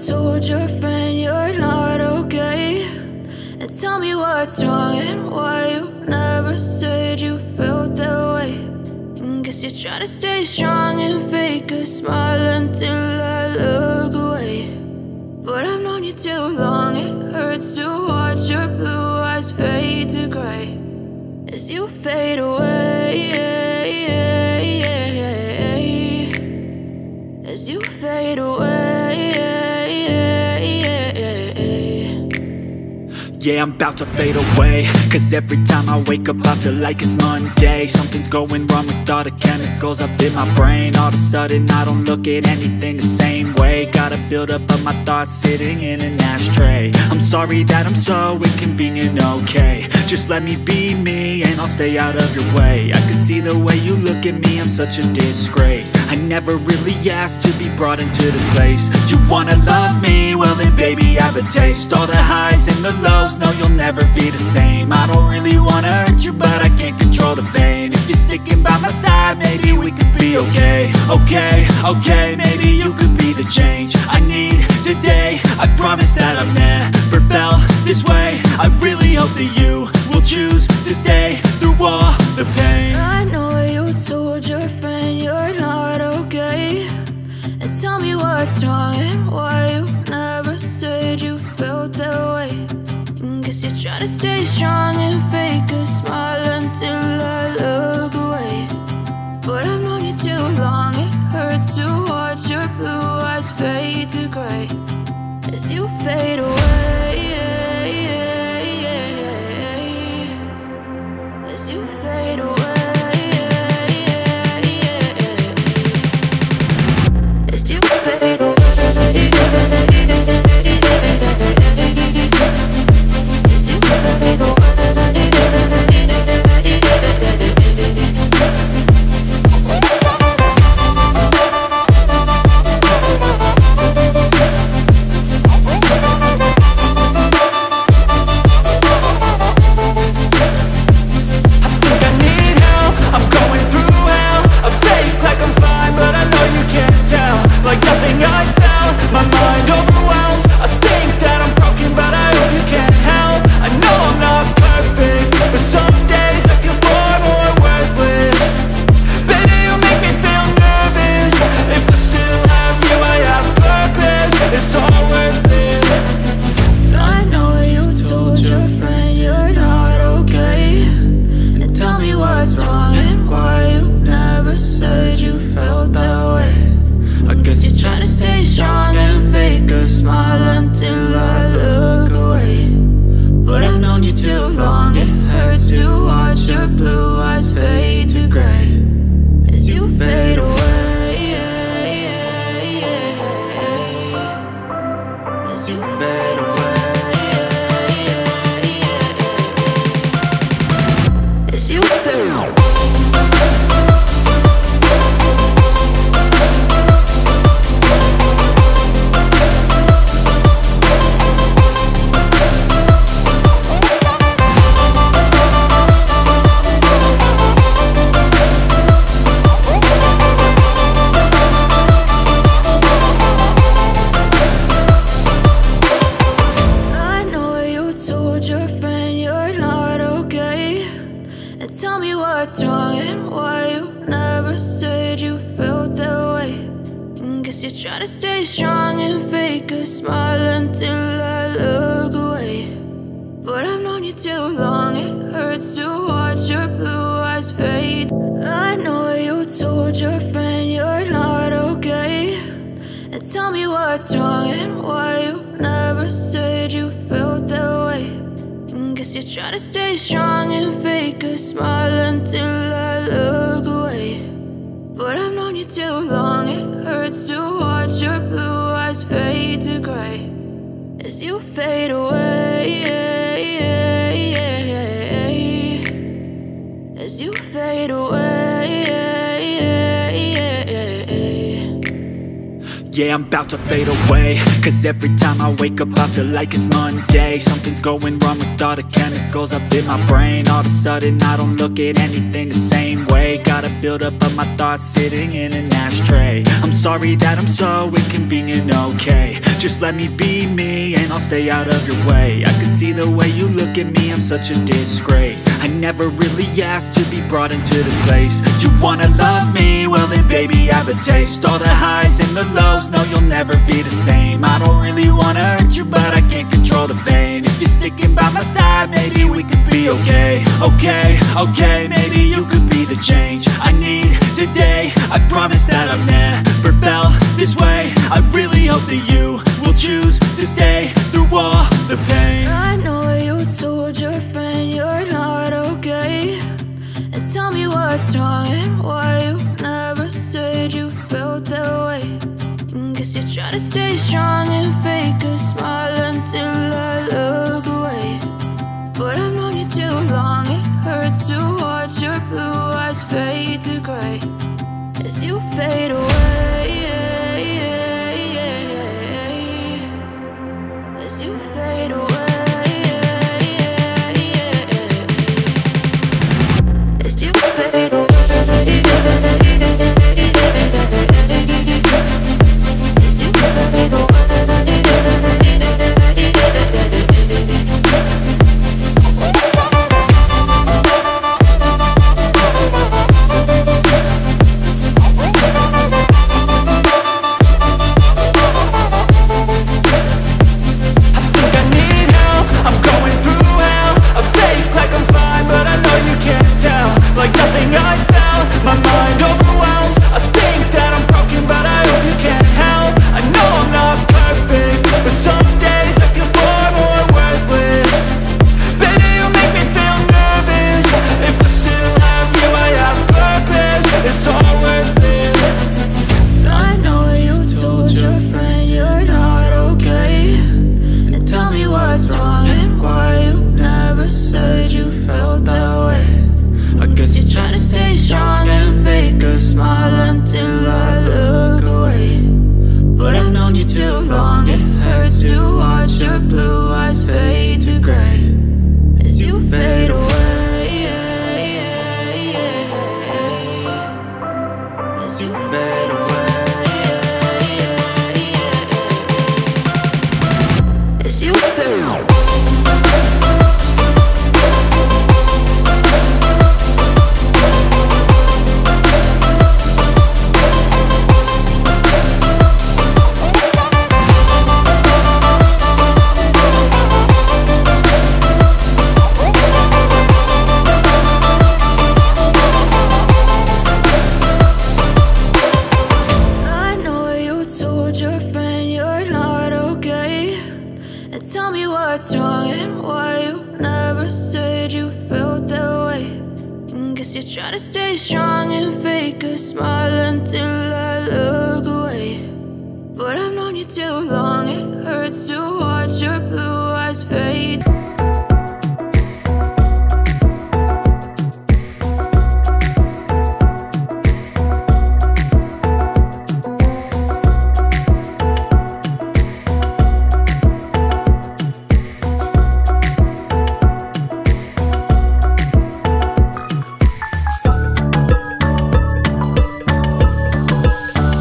told your friend you're not okay? And tell me what's wrong and why you never said you felt that way. And guess you're trying to stay strong and fake a smile until I look away. But I've known you too long, it hurts to watch your blue eyes fade to gray as you fade away, as you fade away. Yeah, I'm about to fade away, cause every time I wake up I feel like it's Monday. Something's going wrong with all the chemicals up in my brain. All of a sudden I don't look at anything the same way. Got a buildup of my thoughts sitting in an ashtray. I'm sorry that I'm so inconvenient, okay? Just let me be me and I'll stay out of your way. I can see the way you look at me, I'm such a disgrace. I never really asked to be brought into this place. You wanna love me? Well then baby I have a taste. All the highs and the lows, no you'll never be the same. I don't really wanna hurt you but I can't control the pain. If you're sticking by my side maybe we could be okay. Okay, maybe you could be the change I need today. I promise that I've never felt this way. I really hope that you will choose to stay through all the pain. I know you told your friend you're not okay. And tell me what's wrong and why you never said you felt that way. And guess you're trying to stay strong and fake a smile until I look away. But I've known you too long, it hurts to watch your blue eyes fade to gray as you fade away, as you fade away, as you fade away. Try to stay strong and fake a smile until I look away. But I've known you too long, it hurts to watch your blue eyes fade to gray as you fade away, as you fade away. Yeah, I'm about to fade away, cause every time I wake up I feel like it's Monday. Something's going wrong with all the chemicals up in my brain. All of a sudden I don't look at anything the same way. Got a buildup of my thoughts sitting in an ashtray. I'm sorry that I'm so inconvenient, okay? Just let me be me and I'll stay out of your way. I can see the way you look at me, I'm such a disgrace. I never really asked to be brought into this place. You wanna love me? Well then baby, have a taste. All the highs and the lows, no you'll never be the same. I don't really wanna hurt you, but I can't control the pain. If you're sticking by my side, maybe we could be okay. Okay, maybe you could be the change I need today. I promise that I've never felt this way. I really hope that you will choose to stay through all the pain. I know you told your friend you're not okay, and tell me what's wrong and why you never said you felt that way. Guess you're trying to stay strong and fake a smile until I look away. But I've known you too long, it hurts to watch your blue eyes fade to gray as you fade away. As you fade away. As you fade away. Like nothing I felt, my mind overwhelms. I think that I'm broken, but I hope you can't help. I know I'm not perfect, but some days I feel far more worthless. Baby, you make me feel nervous. If I still have you, I have purpose. It's all worth it. I know you told your friend you're not okay, and tell me what's wrong and why you never said you felt that way. I guess you're trying to stay strong and fake a smile until I look away. But I've known you too long, it hurts to watch your blue eyes fade to gray as you fade away. As you fade away. As you fade away. What's wrong and why you never said you felt that way. Guess you're trying to stay strong and fake a smile until I look away. But I've known you too long, it hurts to watch your blue